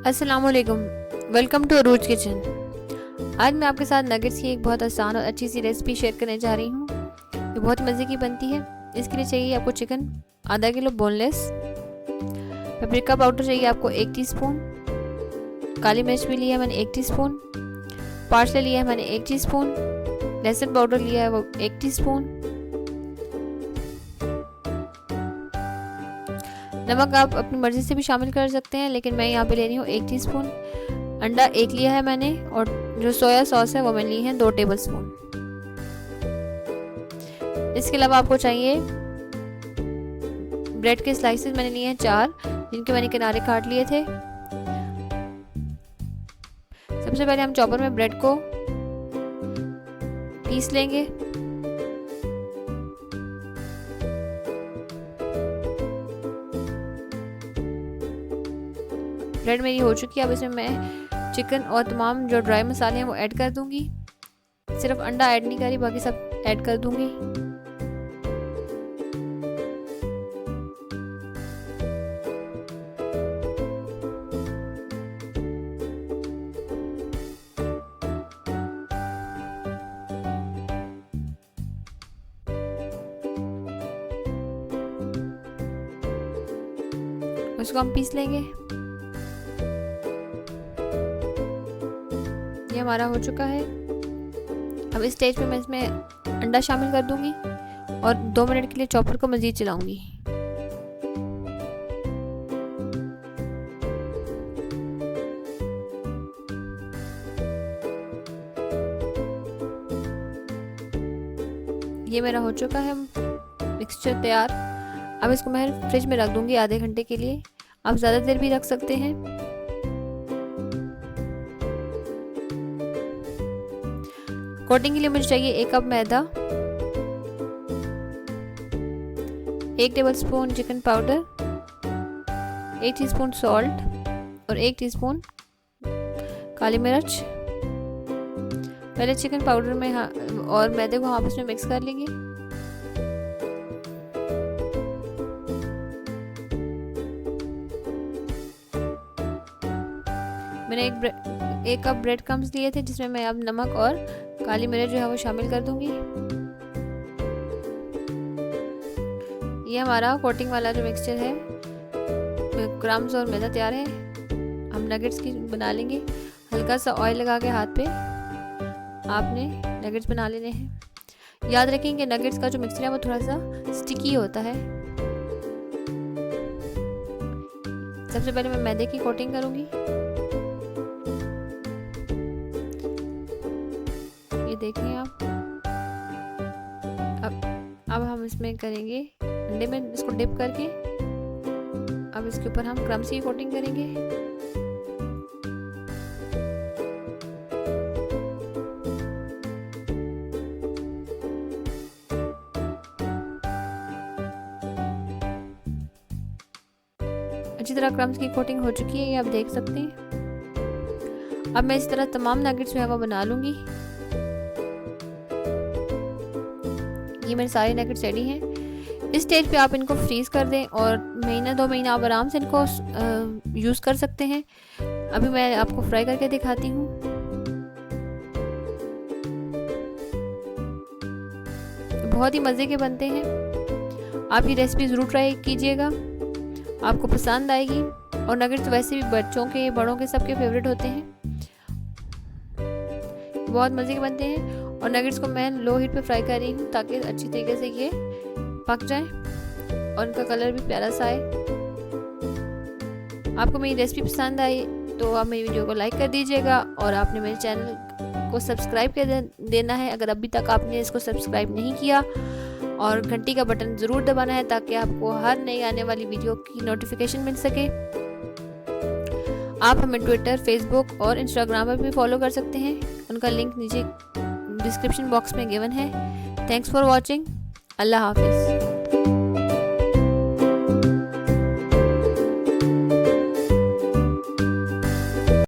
अस्सलामुअलैकुम, welcome to Arooj kitchen. आज मैं आपके साथ नगेट्स की एक बहुत आसान और अच्छी सी रेसिपी शेयर करने जा रही हूँ। ये बहुत मज़े की बनती है। इसके लिए चाहिए आपको चिकन आधा किलो बोनलेस, पेपरिका पाउडर चाहिए आपको 1 टीस्पून, काली मिर्च भी लिया है मैंने 1 टीस्पून, पार्सले लिया है मैंने 1 टीस्पून, लहसुन पाउडर लिया है वो 1 टीस्पून, नमक आप अपनी मर्ज़ी से भी शामिल कर सकते हैं, लेकिन मैं यहाँ पे ले रही हूँ 1 टीस्पून। अंडा 1 लिया है मैंने, और जो सोया सॉस है वो मैंने ली है 2 टेबलस्पून। इसके अलावा आपको चाहिए ब्रेड के स्लाइसेस, मैंने लिए हैं 4, जिनके मैंने किनारे काट लिए थे। सबसे पहले हम चॉपर में ब्रेड को पीस लेंगे। ब्रेड मेरी हो चुकी है। अब इसमें मैं चिकन और तमाम जो ड्राई मसाले हैं वो ऐड कर दूंगी। सिर्फ अंडा ऐड नहीं करी, बाकी सब ऐड कर दूंगी। उसको हम पीस लेंगे। ये हमारा हो चुका है। अब इस स्टेज पे मैं इसमें अंडा शामिल कर दूंगी और 2 मिनट के लिए चॉपर को मज़ीद चलाऊंगी। ये मेरा हो चुका है मिक्सचर तैयार। अब इसको मैं फ्रिज में रख दूंगी आधे घंटे के लिए। आप ज़्यादा देर भी रख सकते हैं। कोटिंग के लिए मुझे चाहिए 1 कप मैदा, 1 tablespoon chicken powder, 1 teaspoon salt और 1 टीस्पून काली मिर्च। पहले चिकन पाउडर में और मैदे को आपस में मिक्स कर लेंगे। मैंने 1 कप ब्रेड क्रम्स लिए थे, जिसमें मैं अब नमक और काली मिर्च जो है वो शामिल कर दूंगी। ये हमारा कोटिंग वाला जो मिक्सचर है, क्रम्स और मैदा तैयार है। हम नगेट्स की बना लेंगे। हल्का सा ऑयल लगा के हाथ पे आपने नगेट्स बना लेने हैं। याद रखें कि नगेट्स का जो मिक्सचर है वो थोड़ा सा स्टिकी होता है। सबसे पहले मैं मैदे की कोटिंग करूंगी। ये देखें आप। अब हम इसमें करेंगे अंडे में इसको डिप करके। अब इसके ऊपर हम क्रम्स की कोटिंग करेंगे। अच्छी तरह क्रम्स की कोटिंग हो चुकी है, ये आप देख सकते हैं। अब मैं इस तरह तमाम नगेट्स जो है वो बना लूंगी। ये मेरे सारे नगेट्स रेडी हैं। इस स्टेज पे आप इनको फ्रीज कर दें और 1-2 महीना आप आराम से इनको यूज़ कर सकते हैं। अभी मैं आपको फ्राई करके दिखाती हूँ। बहुत ही मज़े के बनते हैं। आप ये रेसिपी ज़रूर ट्राई कीजिएगा, आपको पसंद आएगी। और नगेट्स वैसे भी बच्चों के बड़ों के सबके फेवरेट होते हैं। बहुत मज़े के बनते हैं। और नगेट्स को मैं लो हीट पे फ्राई कर रही हूँ ताकि अच्छी तरीके से ये पक जाए और इनका कलर भी प्यारा सा आए। आपको मेरी रेसिपी पसंद आई तो आप मेरी वीडियो को लाइक कर दीजिएगा, और आपने मेरे चैनल को सब्सक्राइब कर देना है अगर अभी तक आपने इसको सब्सक्राइब नहीं किया, और घंटी का बटन ज़रूर दबाना है ताकि आपको हर नई आने वाली वीडियो की नोटिफिकेशन मिल सके। आप हमें ट्विटर, फेसबुक और इंस्टाग्राम पर भी फॉलो कर सकते हैं। उनका लिंक नीचे डिस्क्रिप्शन बॉक्स में गिवन है। Thanks for watching. अल्लाह हाफिज़।